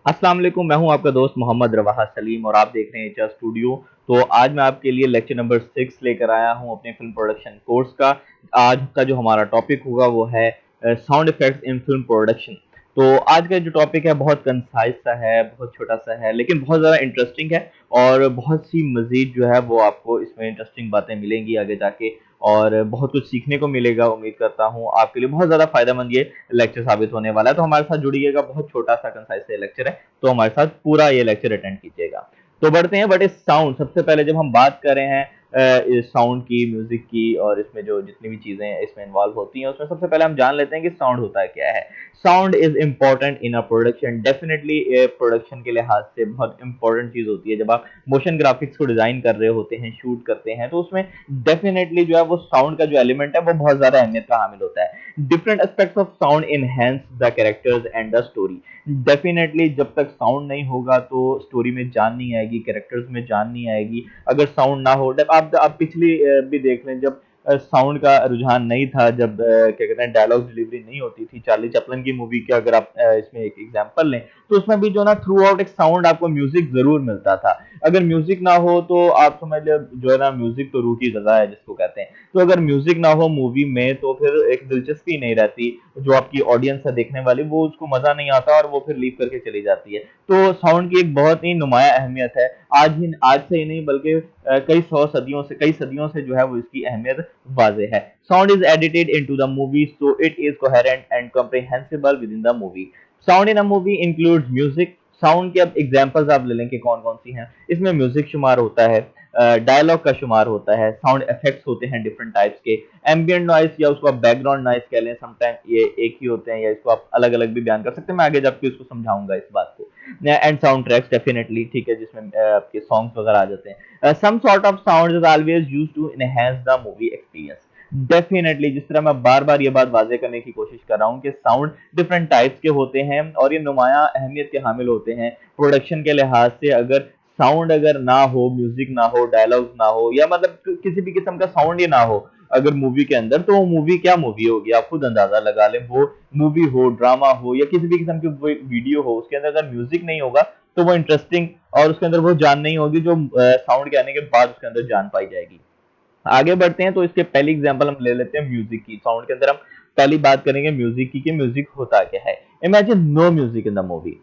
अस्सलाम वालेकुम, मैं हूं आपका दोस्त मोहम्मद रवाहा सलीम और आप देख रहे हैं एचआर स्टूडियो। तो आज मैं आपके लिए लेक्चर नंबर 6 लेकर आया हूं अपने फिल्म प्रोडक्शन कोर्स का। आज का जो हमारा टॉपिक होगा वो है साउंड इफेक्ट्स इन फिल्म प्रोडक्शन। तो आज का जो टॉपिक है बहुत कंसाइज सा है, बहुत छोटा सा है, लेकिन बहुत ज़्यादा इंटरेस्टिंग है और बहुत सी मज़ीद जो है वो आपको इसमें इंटरेस्टिंग बातें मिलेंगी आगे जाके और बहुत कुछ सीखने को मिलेगा। उम्मीद करता हूँ आपके लिए बहुत ज़्यादा फ़ायदेमंद ये लेक्चर साबित होने वाला है। तो हमारे साथ जुड़िएगा, बहुत छोटा सा कंसाइज सा लेक्चर है, तो हमारे साथ पूरा ये लेक्चर अटेंड कीजिएगा। तो बढ़ते हैं, बट इस साउंड सबसे पहले जब हम बात कर रहे हैं इस साउंड की, म्यूजिक की और इसमें जो जितनी भी चीजें इसमें इन्वॉल्व होती हैं उसमें सबसे पहले हम जान लेते हैं कि साउंड होता क्या है। Sound is important in a production, definitely production के लिहाज से बहुत इंपॉर्टेंट चीज होती है। जब आप मोशन ग्राफिक्स को डिजाइन कर रहे होते हैं, शूट करते हैं, तो उसमें डेफिनेटली जो है वो साउंड का जो एलिमेंट है वो बहुत ज्यादा अहमियत का हामिल होता है। Different aspects of sound enhance the characters and the story. Definitely जब तक साउंड नहीं होगा तो स्टोरी में जान नहीं आएगी, कैरेक्टर्स में जान नहीं आएगी। अगर साउंड ना हो, जब आप पिछली भी देख लें, जब साउंड का रुझान नहीं था, जब क्या कहते हैं डायलॉग डिलीवरी नहीं होती थी, चार्ली चैपलिन की मूवी के अगर आप इसमें एक एग्जांपल लें, तो उसमें भी जो ना थ्रू आउट एक साउंड आपको म्यूजिक जरूर मिलता था। अगर म्यूजिक ना हो तो आप समझ लो जो है ना, म्यूजिक तो रूह की ग़िज़ा है जिसको कहते हैं। तो अगर म्यूजिक ना हो मूवी में तो फिर एक दिलचस्पी नहीं रहती। जो आपकी ऑडियंस है देखने वाली, वो उसको मजा नहीं आता और वो फिर लीव करके चली जाती है। तो साउंड की एक बहुत ही नुमाया अहमियत है। आज से ही नहीं बल्कि कई सदियों से जो है वो इसकी अहमियत वाज़ेह है। Sound is edited into the movie so it is coherent and comprehensible with in the movie. Sound in a movie includes music. Sound की अब एग्जांपल्स आप ले लें कि कौन कौन सी हैं। इसमें म्यूजिक शुमार होता है, डायलॉग का शुमार होता है, साउंड इफेक्ट्स होते हैं डिफरेंट टाइप्स के, एम्बियंट नॉइस या उसको आप बैकग्राउंड नॉइस कह लें, समटाइम ये एक ही होते हैं या इसको आप अलग अलग भी बयान कर सकते हैं। मैं आगे जाके इसको समझाऊंगा इस बात को। एंड साउंड ट्रैक्स डेफिनेटली, ठीक है, जिसमें आपके सॉन्ग्स वगैरह आ जाते हैं। Some sort of sound is always use to enhance the movie experience. Definitely जिस तरह मैं बार बार ये बात वाजे करने की कोशिश कर रहा हूँ कि साउंड डिफरेंट टाइप्स के होते हैं और ये नुमाया अहमियत के हामिल होते हैं प्रोडक्शन के लिहाज से। अगर साउंड अगर ना हो, म्यूजिक ना हो, डायलॉग्स ना हो, या मतलब किसी भी किस्म का साउंड ही ना हो अगर मूवी के अंदर, तो वो मूवी क्या मूवी होगी आप खुद अंदाजा लगा लें। वो मूवी हो, ड्रामा हो या किसी भी किस्म की वीडियो हो, उसके अंदर अगर म्यूजिक नहीं होगा तो वो इंटरेस्टिंग और उसके अंदर वो जान नहीं होगी जो साउंड के आने के बाद उसके अंदर जान पाई जाएगी। आगे बढ़ते हैं, तो इसके पहली एग्जांपल हम ले लेते हैं म्यूजिक की। साउंड के अंदर हम पहली बात करेंगे म्यूजिक की कि म्यूजिक होता क्या है। Imagine no music in the movie.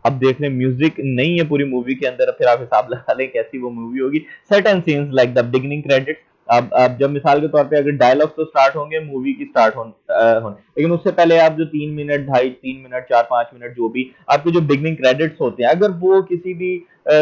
अब देख लें म्यूजिक नहीं है पूरी मूवी के अंदर, फिर आप हिसाब लगा लें कैसी वो मूवी होगी। Certain scenes like the beginning credits. अब जब मिसाल के तौर पे अगर डायलॉग तो स्टार्ट होंगे मूवी की स्टार्ट होने, लेकिन उससे पहले आप जो 3 मिनट, ढाई 3 मिनट, 4-5 मिनट जो भी आपके जो बिगिनिंग क्रेडिट्स होते हैं, अगर वो किसी भी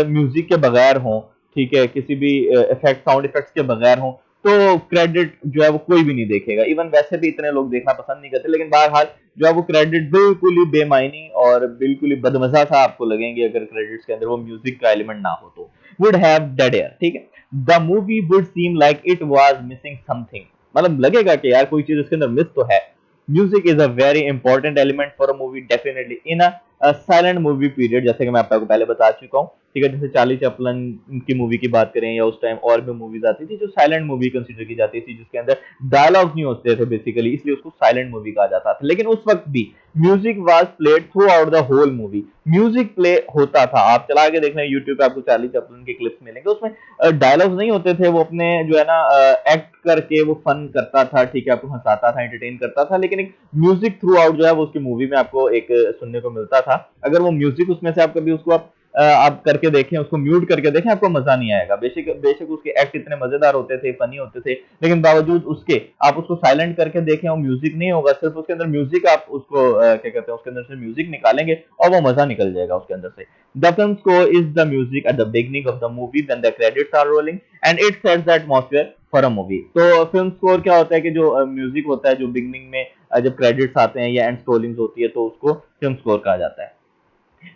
म्यूजिक के बगैर हों, ठीक है, किसी भी इफेक्ट, साउंड इफेक्ट्स के बगैर हों, तो क्रेडिट जो है वो कोई भी नहीं देखेगा। इवन वैसे भी इतने लोग देखना पसंद नहीं करते, लेकिन बहरहाल जो है वो क्रेडिट बिल्कुल ही बेमायनी और बिल्कुल ही बदमजा सा आपको लगेंगे अगर क्रेडिट्स के अंदर वो म्यूजिक का एलिमेंट ना हो तो। वुड हैव डेड एयर, ठीक है। The movie would seem like it was missing something. मतलब लगेगा कि यार कोई चीज इसके अंदर मिस तो है। Music is a very important element for a movie, definitely in a silent movie period, जैसे कि मैं आपको पहले बता चुका हूँ, ठीक है। जैसे चार्ली चैपलन की मूवी की बात करें या उस टाइम और भी मूवीज आती थी जो साइलेंट मूवी कंसीडर की जाती थी, जिसके अंदर डायलॉग्स नहीं होते थे बेसिकली, इसलिए उसको साइलेंट मूवी कहा जाता था। लेकिन उस वक्त भी music was played throughout the whole movie. Music play होता था, आप चला के देख लें यूट्यूब पे आपको चार्ली चैपलिन के क्लिप्स मिलेंगे, उसमें डायलॉग्स नहीं होते थे, वो अपने जो है ना एक्ट करके वो फन करता था, ठीक है, आपको हंसाता था, एंटरटेन करता था, लेकिन एक म्यूजिक थ्रू आउट जो है वो उसकी मूवी में आपको एक सुनने को मिलता था। अगर वो म्यूजिक उसमें से आप कभी उसको आप करके देखें, उसको म्यूट करके देखें, आपको मजा नहीं आएगा। बेशक बेशक उसके एक्ट इतने मजेदार होते थे, फनी होते थे, लेकिन बावजूद उसके आप उसको साइलेंट करके देखें और म्यूजिक नहीं होगा, सिर्फ उसके अंदर म्यूजिक, आप उसको क्या कहते हैं उसके अंदर से म्यूजिक निकालेंगे और वो मजा निकल जाएगा उसके अंदर से। The film score is the music at the beginning of the movie when the credits are rolling and it sets the atmosphere for a movie. तो फिल्म स्कोर क्या होता है कि जो म्यूजिक होता है जो बिगनिंग में जब क्रेडिट्स आते हैं या एंड स्क्रोलिंग होती है, तो उसको फिल्म स्कोर कहा जाता है।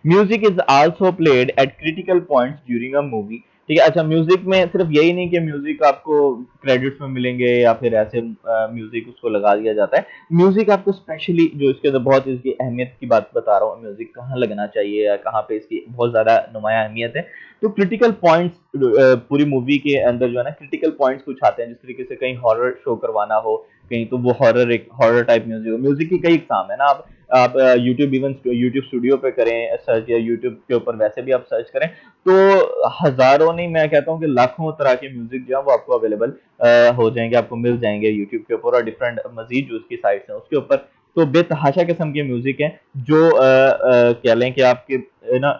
Music is also played at critical points during a movie, ठीक है। अच्छा, म्यूजिक में सिर्फ यही नहीं कि म्यूजिक आपको क्रेडिट्स में मिलेंगे या फिर ऐसे म्यूजिक उसको लगा दिया जाता है। म्यूजिक आपको स्पेशली जो इसके अंदर बहुत इसकी अहमियत की बात बता रहा हूँ, म्यूजिक कहाँ लगना चाहिए या कहाँ पे इसकी बहुत ज्यादा नुमाया अहमियत है। तो क्रिटिकल पॉइंट्स पूरी मूवी के अंदर जो है ना क्रिटिकल पॉइंट्स कुछ आते हैं, जिस तरीके से कहीं हॉरर शो करवाना हो कहीं, तो वो हॉरर, एक हॉरर टाइप म्यूजिक हो। म्यूजिक की कई इकसाम है ना, आप आप यूट्यूब, इवन यूट्यूब स्टूडियो पे करें सर्च, या यूट्यूब के ऊपर वैसे भी आप सर्च करें, तो हजारों नहीं, मैं कहता हूँ कि लाखों तरह के म्यूजिक जो है वो आपको अवेलेबल हो जाएंगे, आपको मिल जाएंगे यूट्यूब के ऊपर, और डिफरेंट मजीद जो उसकी साइट्स हैं उसके ऊपर। तो बेतहाशा किस्म के म्यूजिक हैं जो कह लें कि आपके ना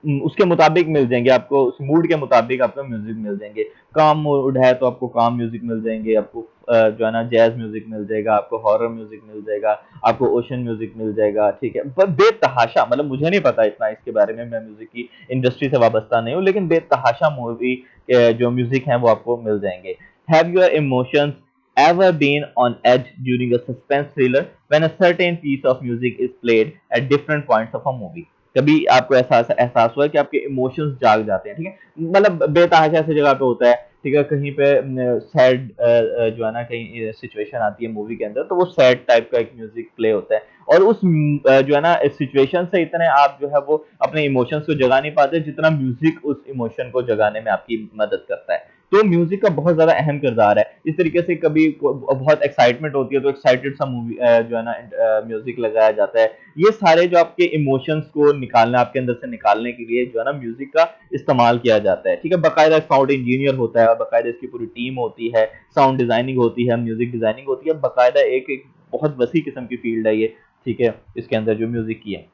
उसके मुताबिक मिल जाएंगे आपको, उस मूड के मुताबिक आपको म्यूजिक मिल जाएंगे। काम मूड है तो आपको काम म्यूजिक मिल जाएंगे, आपको जो है ना जैज म्यूजिक मिल जाएगा, आपको हॉरर म्यूजिक मिल जाएगा, आपको ओशन म्यूजिक मिल जाएगा, ठीक है। पर बेतहाशा, मतलब मुझे नहीं पता इतना इसके बारे में, मैं म्यूजिक की इंडस्ट्री से वाबस्ता नहीं हूँ, लेकिन बेतहाशा मूवी जो म्यूजिक है वो आपको मिल जाएंगे। Have your emotions ever been on edge during a suspense thriller when a certain piece of music is played at different points of a movie? कभी आपको ऐसा एहसास हुआ है कि आपके इमोशंस जाग जाते हैं, ठीक है, मतलब बेतहाशा ऐसी जगह पे होता है, ठीक है, कहीं पे सैड जो है ना कहीं सिचुएशन आती है मूवी के अंदर, तो वो सैड टाइप का एक म्यूजिक प्ले होता है, और उस जो है ना सिचुएशन से इतने आप जो है वो अपने इमोशंस को जगा नहीं पाते जितना म्यूजिक उस इमोशन को जगाने में आपकी मदद करता है। तो म्यूजिक का बहुत ज्यादा अहम किरदार है। इस तरीके से कभी बहुत एक्साइटमेंट होती है तो एक्साइटेड सा मूवी जो है ना म्यूजिक लगाया जाता है। ये सारे जो आपके इमोशंस को निकालना, आपके अंदर से निकालने के लिए जो है ना म्यूजिक का इस्तेमाल किया जाता है, ठीक है। बाकायदा साउंड इंजीनियर होता है, बाकायदा इसकी पूरी टीम होती है, साउंड डिजाइनिंग होती है, म्यूजिक डिजाइनिंग होती है, बाकायदा एक एक बहुत वसी किस्म की फील्ड है ये, ठीक है, इसके अंदर जो म्यूजिक की है।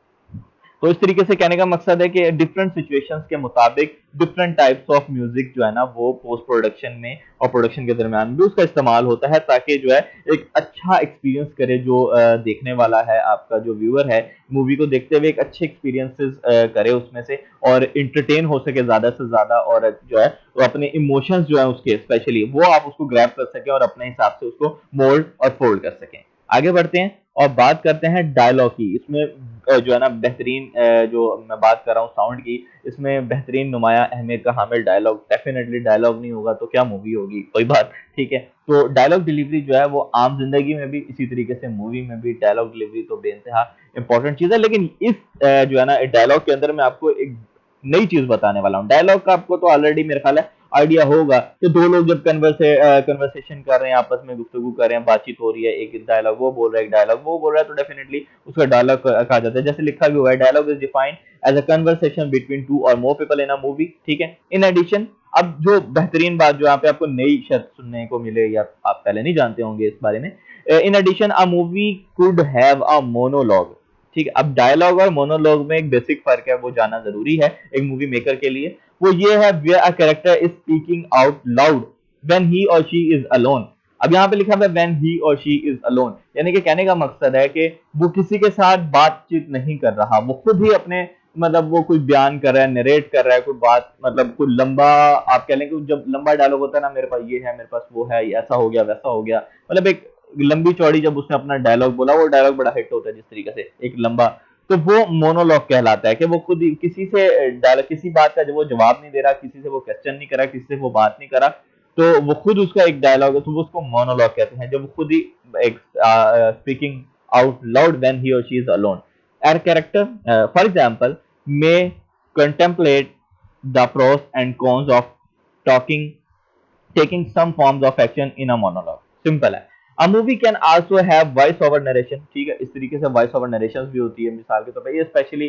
तो इस तरीके से कहने का मकसद है कि डिफरेंट सिचुएशंस के मुताबिक डिफरेंट टाइप्स ऑफ म्यूजिक जो है ना वो पोस्ट प्रोडक्शन में और प्रोडक्शन के दरमियान भी उसका इस्तेमाल होता है, ताकि जो है एक अच्छा एक्सपीरियंस करे जो देखने वाला है, आपका जो व्यूअर है, मूवी को देखते हुए एक अच्छे एक्सपीरियंसेस करे उसमें से, और इंटरटेन हो सके ज्यादा से ज्यादा, और जो है वो अपने इमोशंस जो है उसके स्पेशली वो आप उसको ग्रैब कर सकें और अपने हिसाब से उसको मोल्ड और फोल्ड कर सकें। आगे बढ़ते हैं और बात करते हैं डायलॉग की। इसमें जो है ना बेहतरीन जो मैं बात कर रहा हूँ साउंड की, इसमें बेहतरीन नुमाया अहमियत का हामिल डायलॉग, डेफिनेटली डायलॉग नहीं होगा तो क्या मूवी होगी, कोई बात, ठीक है। तो डायलॉग डिलीवरी जो है वो आम जिंदगी में भी, इसी तरीके से मूवी में भी डायलॉग डिलीवरी तो बेइंतहा इंपॉर्टेंट चीज है। लेकिन इस जो है ना डायलॉग के अंदर मैं आपको एक नई चीज बताने वाला हूँ। डायलॉग का आपको तो ऑलरेडी मेरे ख्याल है आइडिया होगा कि दो लोग जब कन्वर्सेशन कर रहे हैं, आपस में गुफ्तगू कर रहे हैं, बातचीत हो रही है, एक डायलॉग वो बोल रहा है, एक डायलॉग वो बोल रहा है, तो डेफिनेटली उसका डायलॉग कहा जाता है। जैसे लिखा भी हुआ है, dialogue is defined as a conversation between two or more people in a movie, ठीक है। इन एडिशन, अब जो बेहतरीन बात जो यहाँ पे आपको नई शब्द सुनने को मिले या आप पहले नहीं जानते होंगे इस बारे में, in addition a movie could have a monologue, ठीक है। अब डायलॉग और मोनोलॉग में एक बेसिक फर्क है, वो जानना जरूरी है एक मूवी मेकर के लिए। वो ये है, where a character is speaking out loud when he और शी इज अलोन। अब यहाँ पे लिखा है व्हेन ही और शी इज अलोन, यानी कि कहने का मकसद है कि वो किसी के साथ बातचीत नहीं कर रहा, वो खुद ही अपने, मतलब वो कोई बयान कर रहा है, नरेट कर रहा है कोई बात, मतलब कोई लंबा, आप कह लें कि जब लंबा डायलॉग होता है ना, मेरे पास ये है, मेरे पास वो है, ऐसा हो गया वैसा हो गया, मतलब एक लंबी चौड़ी जब उसने अपना डायलॉग बोला, वो डायलॉग बड़ा हिट होता है जिस तरीके से एक लंबा, तो वो मोनोलॉग कहलाता है कि वो खुद ही किसी से किसी बात का जब वो जवाब नहीं दे रहा, किसी से वो क्वेश्चन नहीं करा, किसी से वो बात नहीं करा, तो वो खुद उसका एक डायलॉग है, तो वो उसको मोनोलॉग कहते हैं, जब वो खुद ही एक speaking out loud when he और she is alone. Our character, for example, may contemplate the pros and cons of talking taking some forms of action in a monologue. Simple है। A movie can also have voice over narration, ठीक है, इस तरीके से voice over narration भी होती है, मिसाल के तौर पर ये स्पेशली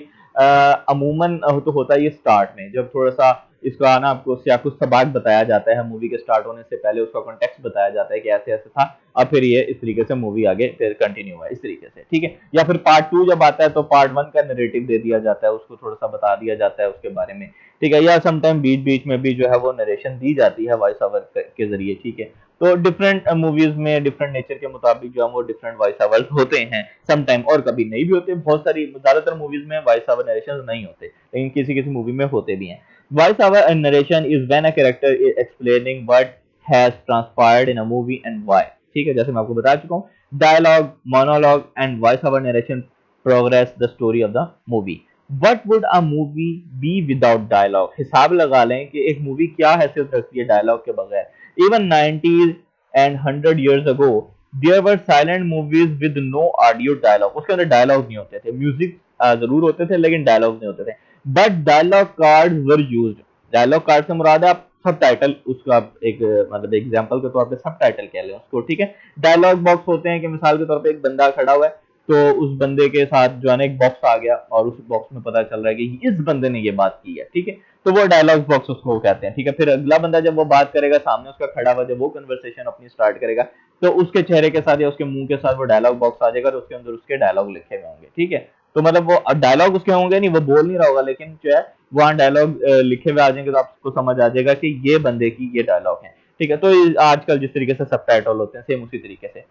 अमूमन तो होता है ये स्टार्ट में, जब थोड़ा सा इसका ना आपको कुछ सबाक बताया जाता है मूवी के स्टार्ट होने से पहले, उसका कॉन्टेक्स्ट बताया जाता है कि ऐसे ऐसे था, अब फिर ये इस तरीके से मूवी आगे फिर कंटिन्यू हुआ इस तरीके से, ठीक है। या फिर पार्ट 2 जब आता है तो पार्ट 1 का नरेटिव दे दिया जाता है, उसको थोड़ा सा बता दिया जाता है उसके बारे में, ठीक है। या समटाइम बीच बीच में भी जो है वो नरेशन दी जाती है वॉइस ओवर के जरिए, ठीक है। तो डिफरेंट मूवीज में डिफरेंट नेचर के मुताबिक जो है वो डिफरेंट वॉइस ओवर होते हैं समटाइम, और कभी नहीं भी होते। बहुत सारी, ज्यादातर मूवीज में वॉइस ओवर नरेशन नहीं होते, लेकिन किसी किसी मूवी में होते भी हैं। Voice over narration is when a character is explaining what has transpired in a movie and why, ठीक है, जैसे मैं आपको बता चुका हूँ। Dialogue, monologue and voice over narration progress the story of the movie. What would a movie be without dialogue, हिसाब लगा लें कि एक मूवी क्या हैसियत रखती है डायलॉग के बगैर। इवन 90s एंड 100 years ago there were silent movies with no audio dialogue, उसके अंदर डायलॉग नहीं होते थे, म्यूजिक जरूर होते थे लेकिन डायलॉग नहीं होते थे, but dialogue card were used. Dialogue card से मुराद है आप सब टाइटल, उसका आप एक मतलब एग्जांपल के तौर पे सब टाइटल कह लें उसको, ठीक है। डायलॉग बॉक्स होते हैं कि मिसाल के तौर पे एक बंदा खड़ा हुआ है, तो उस बंदे के साथ जो है ना एक बॉक्स आ गया और उस बॉक्स में पता चल रहा है कि इस बंदे ने ये बात की है, ठीक है। तो वो डायलॉग बॉक्स उसको कहते हैं, ठीक है। फिर अगला बंदा जब वो बात करेगा सामने उसका खड़ा हुआ, जब वो कन्वर्सेशन अपनी स्टार्ट करेगा, तो उसके चेहरे के साथ या उसके मुंह के साथ वो डायलॉग बॉक्स आ जाएगा, तो उसके अंदर उसके डायलॉग लिखे हुए होंगे, ठीक है। तो मतलब वो डायलॉग उसके होंगे नहीं, वो बोल नहीं रहा होगा, लेकिन जो है वहाँ डायलॉग लिखे हुए आ जाएंगे, तो आपको समझ आ जाएगा कि ये बंदे की ये डायलॉग है, ठीक है। तो आजकल जिस तरीके से सबटाइटल होते हैं, सेम उसी तरीके से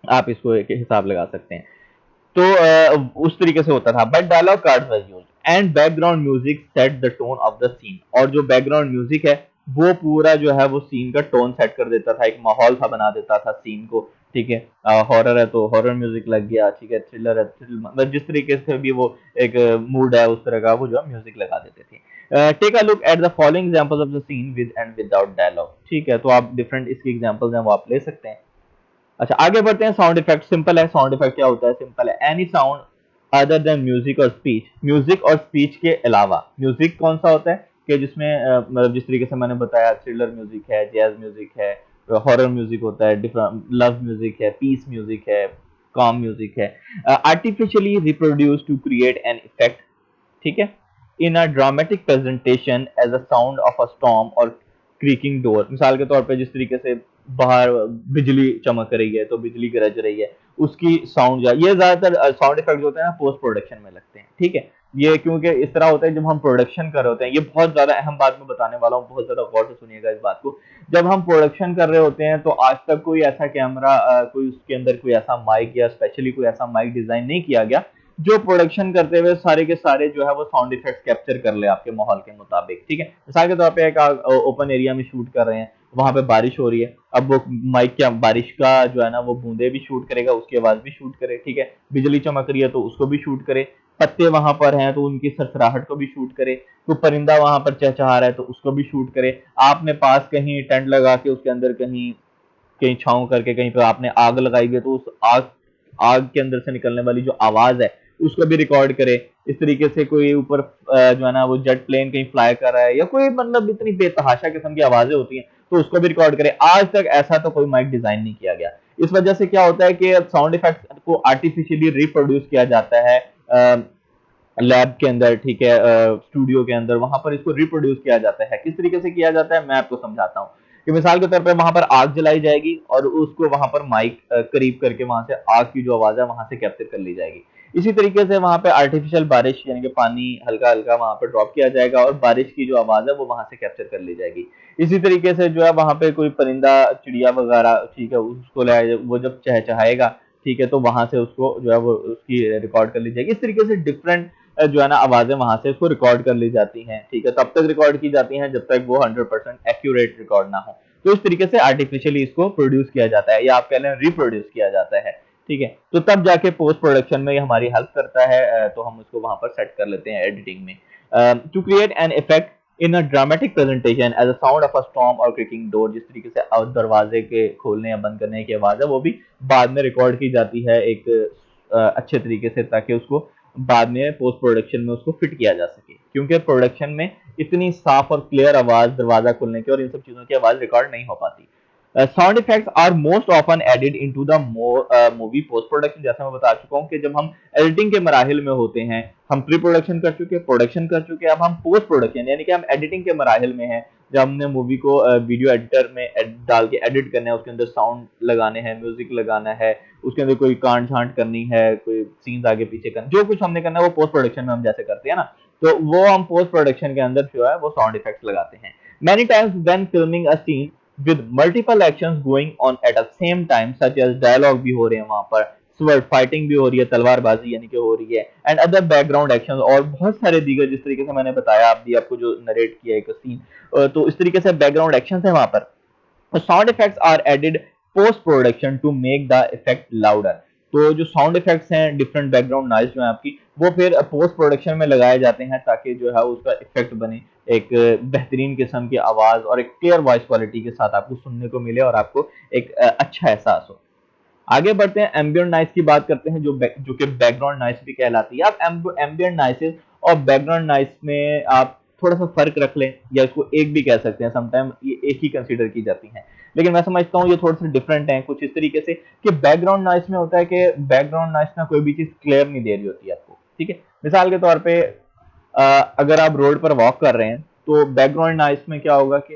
आप इसको एक हिसाब लगा सकते हैं। तो उस तरीके से होता था। But dialogue cards were used and background music set the tone of the scene. और जो बैकग्राउंड म्यूजिक है वो पूरा जो है वो सीन का टोन सेट कर देता था, एक माहौल सा बना देता था सीन को, ठीक है। हॉरर है तो हॉरर म्यूजिक लग गया, ठीक है। थ्रिलर है मतलब जिस तरीके से भी वो एक मूड है उस तरह का वो जो है म्यूजिक लगा देते थे। Take a look at the following examples of the scene with and without dialogue, ठीक है। तो आप डिफरेंट इसके एग्जांपल्स हैं वो आप ले सकते हैं। अच्छा, आगे बढ़ते हैं। साउंड इफेक्ट सिंपल है। साउंड इफेक्ट क्या होता है? सिंपल है, any sound other than music और स्पीच। म्यूजिक और स्पीच के अलावा म्यूजिक कौन सा होता है कि जिसमें मतलब जिस तरीके से मैंने बताया, थ्रिलर म्यूजिक है, जैज म्यूजिक है, हॉरर म्यूजिक होता है, डिफरेंट लव म्यूजिक है, पीस म्यूजिक है, काम म्यूजिक है। Artificially reproduce to create an effect, ठीक है, in a dramatic presentation as a sound of a storm और क्रीकिंग डोर। मिसाल के तौर पे जिस तरीके से बाहर बिजली चमक रही है तो बिजली गरज रही है, उसकी साउंड जो है, ये ज्यादातर साउंड इफेक्ट जो होते हैं ना पोस्ट प्रोडक्शन में लगते हैं, ठीक है। ये क्योंकि इस तरह होता है जब हम प्रोडक्शन कर रहे होते हैं, ये बहुत ज्यादा अहम बात मैं बताने वाला हूँ, बहुत ज्यादा गौर से सुनिएगा इस बात को। जब हम प्रोडक्शन कर रहे होते हैं तो आज तक कोई ऐसा कैमरा कोई उसके अंदर कोई ऐसा माइक या स्पेशली कोई ऐसा माइक डिजाइन नहीं किया गया जो प्रोडक्शन करते हुए सारे के सारे जो है वो साउंड इफेक्ट्स कैप्चर कर ले आपके माहौल के मुताबिक, ठीक है। मिसाल के तौर पे एक ओपन एरिया में शूट कर रहे हैं, वहां पे बारिश हो रही है, अब वो माइक क्या बारिश का जो है ना वो बूंदे भी शूट करेगा, उसकी आवाज भी शूट करे, ठीक है। बिजली चमक रही है तो उसको भी शूट करे, पत्ते वहां पर हैं तो उनकी सरसराहट को भी शूट करे, कोई परिंदा वहां पर चहचहा रहा है तो उसको भी शूट करे। आपने पास कहीं टेंट लगा के उसके अंदर कहीं कहीं छांव करके कहीं पर आपने आग लगाई हुई है तो उस आग आग के अंदर से निकलने वाली जो आवाज है उसको भी रिकॉर्ड करे। इस तरीके से कोई ऊपर जो है ना वो जेट प्लेन कहीं फ्लाई कर रहा है या कोई मतलब इतनी बेतहाशा किस्म की आवाजें होती हैं तो उसको भी रिकॉर्ड करे। आज तक ऐसा तो कोई माइक डिजाइन नहीं किया गया। इस वजह से क्या होता है कि साउंड इफेक्ट को आर्टिफिशियली रिप्रोड्यूस किया जाता है लैब के अंदर, ठीक है, स्टूडियो के अंदर, वहां पर इसको रिप्रोड्यूस किया जाता है। किस तरीके से किया जाता है मैं आपको समझाता हूँ कि मिसाल के तौर पर वहां पर आग जलाई जाएगी और उसको वहां पर माइक करीब करके वहां से आग की जो आवाज है वहां से कैप्चर कर ली जाएगी। इसी तरीके से वहां पे आर्टिफिशियल बारिश यानी कि पानी हल्का हल्का वहां पर ड्रॉप किया जाएगा और बारिश की जो आवाज है वो वहां से कैप्चर कर ली जाएगी। इसी तरीके से जो है वहां पे कोई परिंदा चिड़िया वगैरह, ठीक है, उसको लाया वो जब चहचहाएगा, ठीक है, तो वहां से उसको जो है वो उसकी रिकॉर्ड कर ली जाएगी। इस तरीके से डिफरेंट जो है ना आवाजें वहां से उसको रिकॉर्ड कर ली जाती हैं, ठीक है। तब तक रिकॉर्ड की जाती हैं जब तक वो 100% एक्यूरेट रिकॉर्ड ना हो। तो इस तरीके से आर्टिफिशियली इसको प्रोड्यूस किया जाता है या आप कह लें रिप्रोड्यूस किया जाता है, ठीक है। तो तब जाके पोस्ट प्रोडक्शन में ये हमारी हेल्प करता है, तो हम उसको वहां पर सेट कर लेते हैं एडिटिंग में। To create an effect in a dramatic presentation as a sound of a storm or creaking door. जिस तरीके से दरवाजे के खोलने या बंद करने की आवाज है वो भी बाद में रिकॉर्ड की जाती है एक अच्छे तरीके से, ताकि उसको बाद में पोस्ट प्रोडक्शन में उसको फिट किया जा सके, क्योंकि प्रोडक्शन में इतनी साफ और क्लियर आवाज दरवाजा खुलने की और इन सब चीजों की आवाज रिकॉर्ड नहीं हो पाती। Sound effects are most often added into the movie post production. जैसा मैं बता चुका हूँ कि जब हम एडिटिंग के मराहिल में होते हैं, हम प्री प्रोडक्शन कर चुके, प्रोडक्शन कर चुके, अब हम पोस्ट प्रोडक्शन यानी कि हम एडिटिंग के मराहिल में हैं, जब हमने मूवी को वीडियो एडिटर में डाल के एडिट करना है, उसके अंदर साउंड लगाने हैं, म्यूजिक लगाना है, उसके अंदर कोई कांट छांट करनी है, कोई सीन्स आगे पीछे करना, जो कुछ हमने करना है वो पोस्ट प्रोडक्शन में हम जैसे करते हैं ना, तो वो हम पोस्ट प्रोडक्शन के अंदर जो है वो साउंड इफेक्ट्स लगाते हैं। Many times when filming a scene with multiple actions going on at the same time such as dialogue भी हो रहे हैं वहां पर, sword fighting भी हो रही है, तलवारबाजी यानी कि हो रही है, एंड अदर बैकग्राउंड एक्शंस और बहुत सारे दीगर, जिस तरीके से मैंने बताया आप भी आपको जो नरेट किया एक सीन, तो इस तरीके से बैकग्राउंड एक्शंस है वहां पर। Sound effects are added post production to make the effect louder. तो जो साउंड इफेक्ट्स हैं, डिफरेंट बैकग्राउंड नॉइज जो है आपकी, वो फिर पोस्ट प्रोडक्शन में लगाए जाते हैं ताकि जो है उसका इफेक्ट बने, एक बेहतरीन किस्म की आवाज और एक क्लियर वॉइस क्वालिटी के साथ आपको सुनने को मिले और आपको एक अच्छा एहसास हो। आगे बढ़ते हैं, एम्बियंट नॉइस की बात करते हैं, जो कि बैकग्राउंड नॉइस भी कहलाती है। आप एम्बियंट नॉइसेस और बैकग्राउंड नॉइस में आप थोड़ा सा फर्क रख लें या इसको एक भी कह सकते हैं, समटाइम ये एक ही कंसीडर की जाती हैं, लेकिन मैं समझता हूँ ये थोड़े से डिफरेंट हैं कुछ इस तरीके से कि बैकग्राउंड नॉइस में होता है कि बैकग्राउंड नॉइस ना कोई भी चीज क्लियर नहीं दे रही होती है आपको, ठीक है। मिसाल के तौर पे अगर आप रोड पर वॉक कर रहे हैं तो बैकग्राउंड नॉइस में क्या होगा कि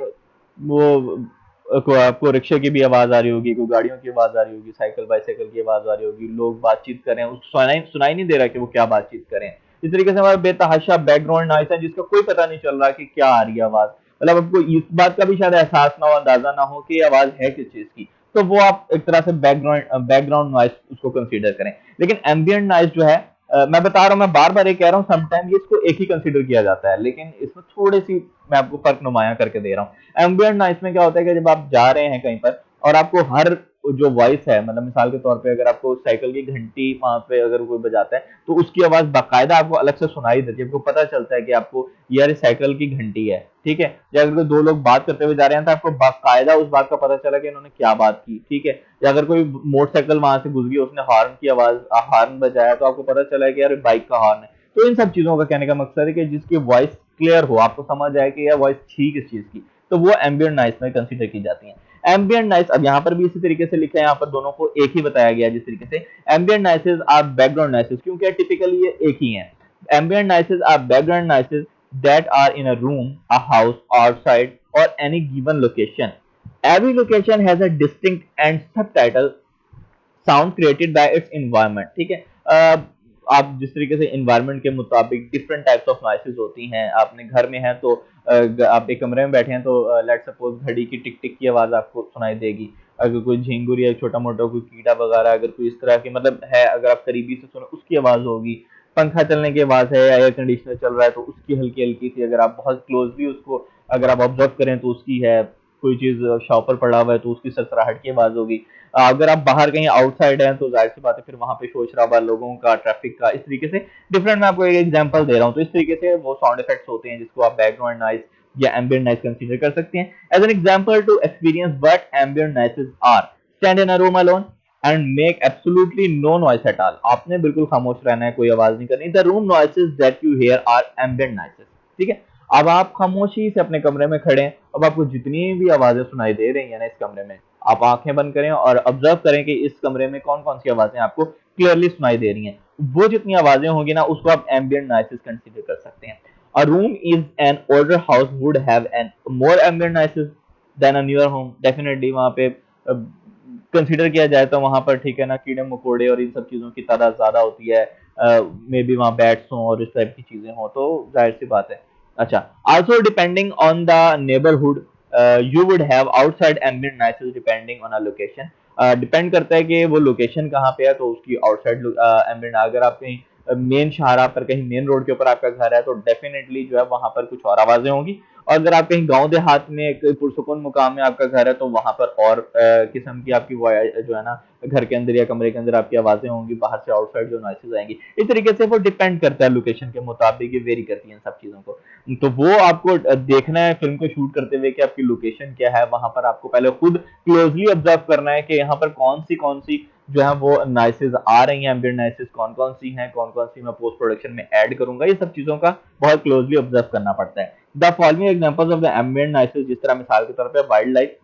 वो आपको रिक्शे की भी आवाज आ रही होगी, कोई गाड़ियों की आवाज आ रही होगी, साइकिल बाइसाइकिल की आवाज आ रही होगी, लोग बातचीत कर रहे हैं, उसको सुनाई सुनाई नहीं दे रहा कि वो क्या बातचीत कर रहे हैं। इस तरीके से हमारा बेतहाशा बैकग्राउंड नॉइस है जिसका कोई पता नहीं चल रहा कि क्या आ रही है आवाज, मतलब आपको इस बात का भी शायद एहसास ना हो, अंदाजा ना हो कि ये आवाज है किस चीज की, तो वो आप एक तरह से बैकग्राउंड नॉइस उसको कंसीडर करें। लेकिन एम्बियंट नॉइस जो है, मैं बता रहा हूँ, मैं बार बार ये कह रहा हूँ, समटाइम ये इसको एक ही कंसीडर किया जाता है, लेकिन इसमें थोड़ी सी मैं आपको फर्क नुमाया करके दे रहा हूँ। एम्बियंट नॉइस में क्या होता है कि जब आप जा रहे हैं कहीं पर और आपको हर जो वॉइस है, मतलब मिसाल के तौर पे अगर आपको साइकिल की घंटी वहां पे अगर कोई बजाता है तो उसकी आवाज बाकायदा आपको अलग से सुनाई देती है, आपको पता चलता है कि आपको यार ये साइकिल की घंटी है, ठीक है। या अगर कोई दो लोग बात करते हुए जा रहे हैं तो आपको बाकायदा उस बात का पता चला कि इन्होंने क्या बात की, ठीक है। या अगर कोई मोटरसाइकिल वहां से गुजरी, उसने हॉर्न की आवाज हॉर्न बजाया तो आपको पता चला कि यार बाइक का हॉर्न है। तो इन सब चीजों का कहने का मकसद है कि जिसकी वॉइस क्लियर हो, आपको समझ आए कि यह वॉइस थी किस चीज की, तो वो एम्बियंट नॉइस में कंसीडर की जाती है। एम्बियंट नॉइस अब यहाँ पर भी इसी तरीके से लिखा है, यहाँ पर दोनों को एक ही बताया गया है जिस तरीके से ambient noises are background noises, क्योंकि टिपिकली ये एक ही है। Ambient noises are background noises that are in a room, a house, outside, or any given location. Every location has a distinct and subtitle sound created by it's environment, ठीक है। आप जिस तरीके से इन्वायरमेंट के मुताबिक डिफरेंट टाइप्स ऑफ नॉइसेस होती हैं, आपने घर में हैं तो आप एक कमरे में बैठे हैं तो लेट्स सपोज घड़ी की टिक टिक की आवाज आपको सुनाई देगी। अगर कोई झिंगुर या छोटा मोटा कोई कीड़ा वगैरह अगर कोई इस तरह की मतलब है, अगर आप करीबी से सुने उसकी आवाज होगी। पंखा चलने की आवाज है या एयर कंडीशनर चल रहा है तो उसकी हल्की हल्की सी, अगर आप बहुत क्लोजली उसको अगर आप ऑब्जर्व करें तो उसकी है। कोई चीज शॉपर पड़ा हुआ है तो उसकी सरसराहट की आवाज होगी। अगर आप बाहर कहीं आउटसाइड हैं तो जाहिर सी बात है फिर वहां पे शोर शराबा लोगों का, ट्रैफिक का, इस तरीके से डिफरेंट। मैं आपको एक एग्जांपल दे रहा हूं, तो इस तरीके से वो साउंड इफेक्ट्स होते हैं जिसको आप बैकग्राउंड नॉइस या एम्बिएंट नॉइस कंसीडर कर सकते हैं। As an example to experience what ambient noises are, stand in a room alone and make absolutely no noise at all. आपने बिल्कुल खामोश रहना है, कोई आवाज नहीं करनी। The room noises that you hear are ambient noises, ठीक है। अब आप खामोशी से अपने कमरे में खड़े हैं, अब आपको जितनी भी आवाजें सुनाई दे रही है ना इस कमरे में, आप आंखें बंद करें और ऑब्जर्व करें कि इस कमरे में कौन कौन सी आवाजें आपको क्लियरली सुनाई दे रही हैं। वो जितनी आवाजें होंगी ना उसको आप एम्बिएंट नॉइसेस कंसीडर कर सकते हैं। A room is an older house would have an more ambient noises than a newer home. Definitely वहां पे कंसीडर किया जाए तो वहां पर, ठीक है ना, कीड़े मकोड़े और इन सब चीजों की तादाद ज्यादा होती है। मे बी वहां बैट्स हों और इस टाइप की चीजें हों, तो जाहिर सी बात है। अच्छा, also depending on the neighbourhood you would have outside ambient noises depending on a location. Depend करता है कि वो लोकेशन कहाँ पे है तो उसकी आउटसाइड एम्बिएंट। अगर आप कहीं मेन शाहरा पर, कहीं मेन रोड के ऊपर आपका घर है तो डेफिनेटली जो है वहां पर कुछ और आवाजें होंगी। और अगर आप कहीं गांव देहात में एक पुरसुकून मुकाम में आपका घर है तो वहां पर और किस्म की आपकी जो है ना घर के अंदर या कमरे के अंदर आपकी आवाजें होंगी, बाहर से आउटसाइड जो नॉइसेस आएंगी। इस तरीके से वो डिपेंड करता है लोकेशन के मुताबिक, ये वेरी करती है इन सब चीजों को। तो वो आपको देखना है फिल्म को शूट करते हुए कि आपकी लोकेशन क्या है, वहां पर आपको पहले खुद क्लोजली ऑब्जर्व करना है कि यहाँ पर कौन सी जो है वो नाइसेस आ रही हैं, एम्बिएंट नाइसेस कौन कौन सी मैं पोस्ट प्रोडक्शन में ऐड करूंगा। ये सब चीजों का बहुत क्लोजली ऑब्जर्व करना पड़ता है। The following examples of the ambient noises, जिस तरह मिसाल के तौर पे वाइल्ड लाइफ,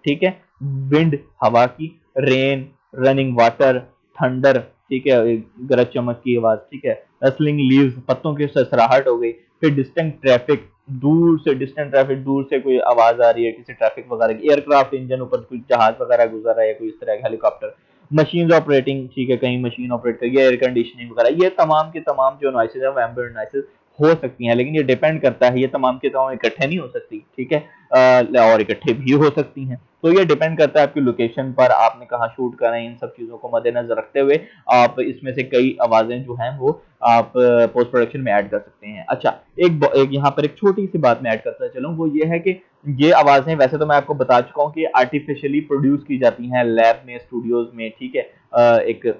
ठीक है, विंड हवा की, रेन रनिंग वाटर, थंडर, ठीक है, गरज चमक की आवाज, ठीक है, रसलिंग लीव्स, पत्तों की सरसराहट हो गई। फिर डिस्टेंट ट्रैफिक, डिस्टेंट ट्रैफिक, दूर से कोई आवाज आ रही है किसी ट्रैफिक वगैरह की, एयरक्राफ्ट इंजन ऊपर कुछ जहाज वगैरह गुजर रहा है, कोई इस तरह का हेलीकॉप्टर, मशीन ऑपरेटिंग, ठीक है, कहीं मशीन ऑपरेट करिए, एयर कंडीशनिंग वगैरह, ये तमाम के तमाम जो नॉइसेज है वो एम्बिएंट नॉइसेज हो सकती हैं। लेकिन ये डिपेंड करता है, ये तमाम के तमाम इकट्ठे नहीं हो सकती, ठीक है, और इकट्ठे भी हो सकती हैं। तो ये डिपेंड करता है आपकी लोकेशन पर, आपने कहाँ शूट करना है। इन सब चीजों को मद्देनजर रखते हुए आप इसमें से कई आवाजें जो हैं वो आप पोस्ट प्रोडक्शन में ऐड कर सकते हैं। अच्छा, एक यहाँ पर एक छोटी सी बात मैं ऐड करता चलूँ, वो ये है कि ये आवाजें वैसे तो मैं आपको बता चुका हूँ कि आर्टिफिशियली प्रोड्यूस की जाती हैं लैब में, स्टूडियोज में, ठीक है। एक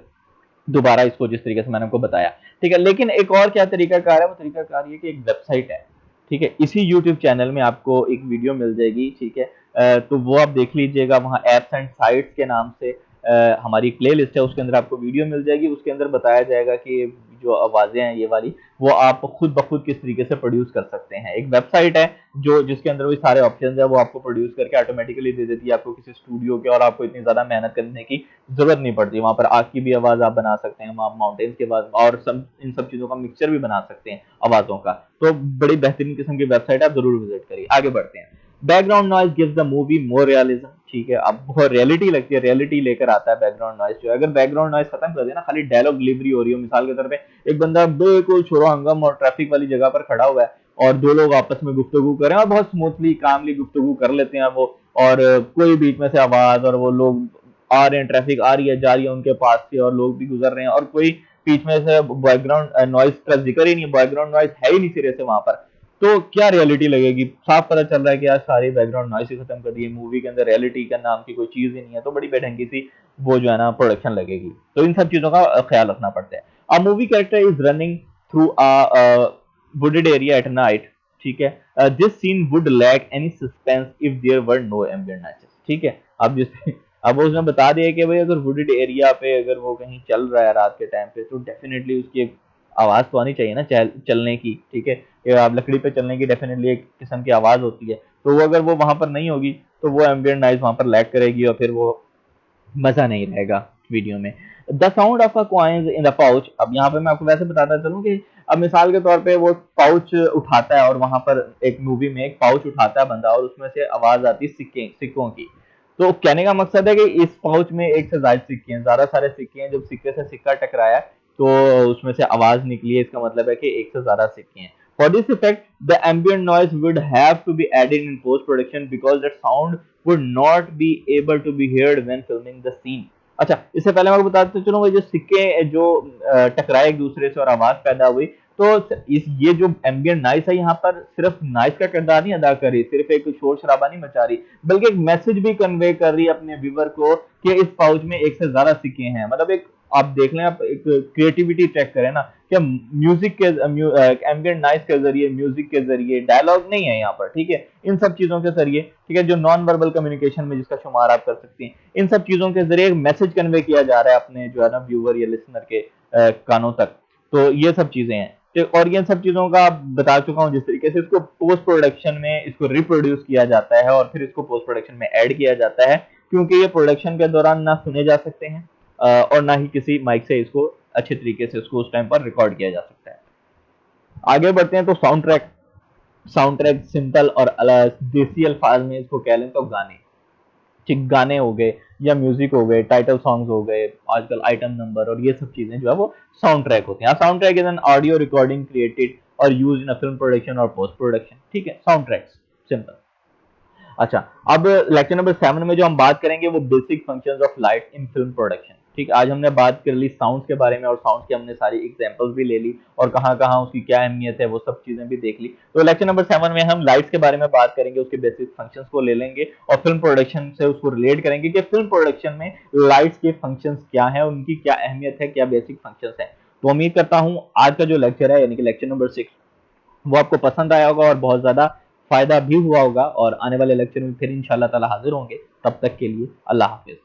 दोबारा इसको जिस तरीके से मैंने आपको बताया, ठीक है। लेकिन एक और क्या तरीकाकार है, वो तरीकाकार ये कि एक वेबसाइट है, ठीक है, इसी यूट्यूब चैनल में आपको एक वीडियो मिल जाएगी, ठीक है। तो वो आप देख लीजिएगा, वहाँ एप्स एंड साइट्स के नाम से हमारी प्ले लिस्ट है, उसके अंदर आपको वीडियो मिल जाएगी। उसके अंदर बताया जाएगा कि की जो आवाजें हैं ये वाली, वो आप खुद ब खुद किस तरीके से प्रोड्यूस कर सकते हैं। एक वेबसाइट है जो जिसके अंदर वो सारे ऑप्शंस है, वो आपको प्रोड्यूस करके ऑटोमेटिकली दे देती है आपको किसी स्टूडियो के, और आपको इतनी ज्यादा मेहनत करने की जरूरत नहीं पड़ती। वहां पर आग की भी आवाज आप बना सकते हैं, वहां माउंटेन्स के बाद, और सब इन सब चीजों का मिक्सचर भी बना सकते हैं आवाजों का। तो बड़ी बेहतरीन किस्म की वेबसाइट है, आप जरूर विजिट करिए। आगे बढ़ते हैं। Background noise gives the movie more realism. ठीक है, अब बहुत रियलिटी लगती है, रियलिटी लेकर आता है बैकग्राउंड नॉइज जो है। अगर बैकग्राउंड नॉइज खत्म कर देना, खाली डायलॉग डिलीवरी हो रही हो, मिसाल के तौर पे एक बंदा बिल्कुल शोर हंगम और ट्रैफिक वाली जगह पर खड़ा हुआ है, और दो लोग आपस में गुफ्तगू करें और बहुत स्मूथली कामली गुफ्तगू कर लेते हैं वो, और कोई बीच में से आवाज, और वो लोग आ रहे हैं, ट्रैफिक आ रही है जा रही है उनके पास से, और लोग भी गुजर रहे हैं, और कोई बीच में से बैकग्राउंड नॉइज का जिक्र ही नहीं, बैकग्राउंड नॉइज है ही नहीं सिरे से वहां पर, तो क्या रियलिटी लगेगी। साफ पता चल रहा है कि यार सारी बैकग्राउंड नॉइस ही खत्म कर दी है, मूवी के अंदर रियलिटी का नाम की कोई चीज ही नहीं है, तो बड़ी बेढंगी सी वो जो है ना प्रोडक्शन लगेगी। तो इन सब चीजों का ख्याल रखना पड़ता है। A movie character is running through a wooded area at night, ठीक है, this scene would lack any suspense if there were no ambient noises. ठीक है, अब जैसे अब उसने बता दिया कि भाई अगर वुडेड एरिया पे अगर वो कहीं चल रहा है रात के टाइम पे, तो डेफिनेटली उसकी एक आवाज तो आनी चाहिए ना चलने की। ठीक है, कि आप लकड़ी पे चलने की डेफिनेटली एक किस्म की आवाज होती है, तो वो अगर वो वहां पर नहीं होगी, तो वो एम्बिएंट नॉइज वहां पर लैक करेगी, और फिर वो मजा नहीं रहेगा वीडियो में। The sound of a coins in the pouch. अब यहाँ पे मैं आपको वैसे बताता चलूं कि अब मिसाल के तौर पे वो पाउच उठाता है, और वहां पर एक मूवी में एक पाउच उठाता है बंदा, और उसमें से आवाज आती है सिक्कों की। तो कहने का मकसद है कि इस पाउच में एक से ज्यादा सिक्के हैं, ज्यादा सारे सिक्के हैं, जब सिक्के से सिक्का टकराया तो उसमें से आवाज निकली है, इसका मतलब है कि एक से ज्यादा सिक्के हैं। For this effect, the ambient noise would have to be added in post-production because that sound would not be able to be heard when filming the scene. अच्छा, इससे पहले मैं आपको बताते चलूं, वो जो सिक्के जो टकराए एक दूसरे से और आवाज पैदा हुई, तो इस ये जो एम्बियंट नॉइस है यहाँ पर सिर्फ नॉइस का किरदार नहीं अदा कर रही, सिर्फ एक शोर शराबा नहीं मचा रही, बल्कि एक मैसेज भी कन्वे कर रही है अपने व्यूवर को कि इस पाउच में एक से ज्यादा सिक्के हैं। मतलब एक आप देख लें, आप एक क्रिएटिविटी चेक करें ना, क्या म्यूजिक के एम्बियंट नॉइस के जरिए, म्यूजिक के जरिए, डायलॉग नहीं है यहाँ पर, ठीक है, इन सब चीजों के जरिए, ठीक है, जो नॉन वर्बल कम्युनिकेशन में जिसका शुमार आप कर सकते हैं, इन सब चीजों के जरिए मैसेज कन्वे किया जा रहा है अपने जो है ना व्यूअर या लिसनर के कानों तक। तो ये सब चीजें हैं, और ये सब चीजों का बता चुका हूँ जिस तरीके से इसको पोस्ट प्रोडक्शन में इसको रिप्रोड्यूस किया जाता है, और फिर इसको पोस्ट प्रोडक्शन में ऐड किया जाता है, क्योंकि ये प्रोडक्शन के दौरान ना सुने जा सकते हैं और ना ही किसी माइक से इसको अच्छे तरीके से उसको उस टाइम पर रिकॉर्ड किया जा सकता है। आगे बढ़ते हैं तो साउंड ट्रैक सिंपल और देसी अल्फाज में इसको कह लें तो गाने, ठीक, गाने हो गए या म्यूजिक हो गए, टाइटल सॉन्ग्स हो गए, आजकल आइटम नंबर, और ये सब चीजें जो है वो साउंड ट्रैक होते हैं। Sound track is an audio recording created और use in a film production और पोस्ट प्रोडक्शन। ठीक है, साउंड ट्रैक्स सिंपल। अच्छा, अब लेक्चर नंबर 7 में जो हम बात करेंगे वो basic functions of light in film production. ठीक, आज हमने बात कर ली साउंड्स के बारे में, और साउंड्स की हमने सारी एग्जांपल्स भी ले ली, और कहाँ-कहाँ उसकी क्या अहमियत है वो सब चीजें भी देख ली। तो लेक्चर नंबर 7 में हम लाइट्स के बारे में बात करेंगे, उसके बेसिक फंक्शंस को ले लेंगे, और फिल्म प्रोडक्शन से उसको रिलेट करेंगे कि फिल्म प्रोडक्शन में लाइट्स के फंक्शंस क्या हैं, उनकी क्या अहमियत है, क्या बेसिक फंक्शंस हैं। तो उम्मीद करता हूँ आज का जो लेक्चर है, यानी कि लेक्चर नंबर 6, वो आपको पसंद आया होगा और बहुत ज्यादा फायदा भी हुआ होगा, और आने वाले लेक्चर में फिर इंशाल्लाह ताला हाजिर होंगे। तब तक के लिए अल्लाह हाफिज।